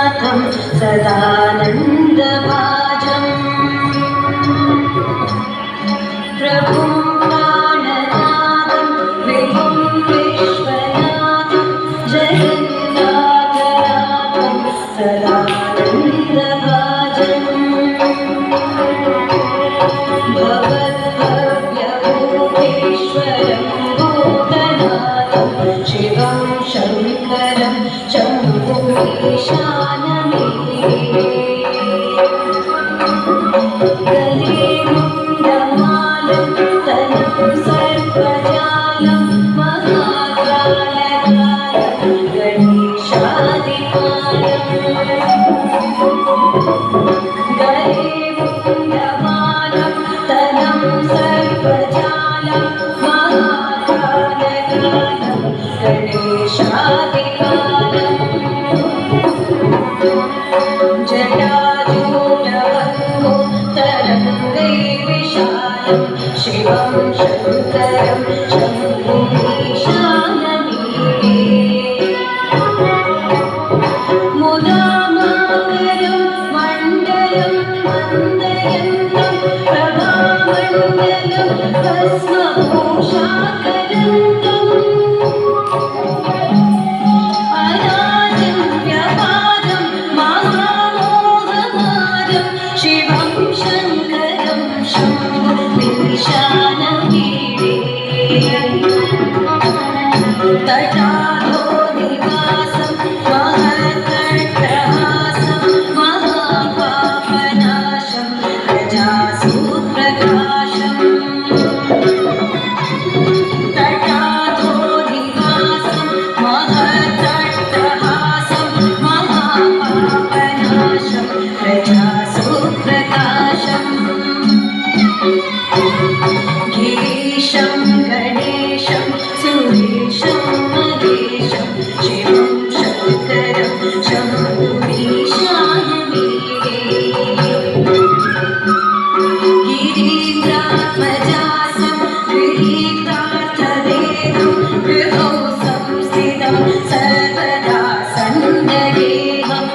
सदानन्दभाजम् प्रभुं प्राणनाथं विभुं विश्वनाथं जगन्नाथनाथं सदानन्दभाजम् भवद्भव्यभूतेश्वरं भूतनाथं शिवं शङ्करं शम्भुमीशानमीडे गलेमुण्डमालं तनं सर्पजालं महाकालकालं गणेशादिकालम् गलेमुण्डमालं तनं सर्पजालं महाकालकालं गणेशादिकालम् जटाजूटवन्को तरङ्गैर्विशालं शिवं शङ्करं शम्भुमीशानमीडे मुदामाकरं मण्डलं वन्दयन्तं प्रभामण्डलं भस्मभूषाकरन्तम् अनादिं व्यपादं महामोहमारं शिवं शङ्करं शम्भुमीशानमीडे तटाधो निवासं महत्कण्ठहासं महापापनाशं प्रजासूप्रकाशम् तटाधो निवासं महत्कण्ठहासं महापापनाशं प्रजासूप्रकाशम् गिरीशं गणेशं सुरेशं महेशं शिवं शङ्करं शम्भुमीशानमीडे गिरीन्द्रात्मजासं गृहीतार्थदेहं गृहौ संस्थितं सर्वदा सन्नदेहम्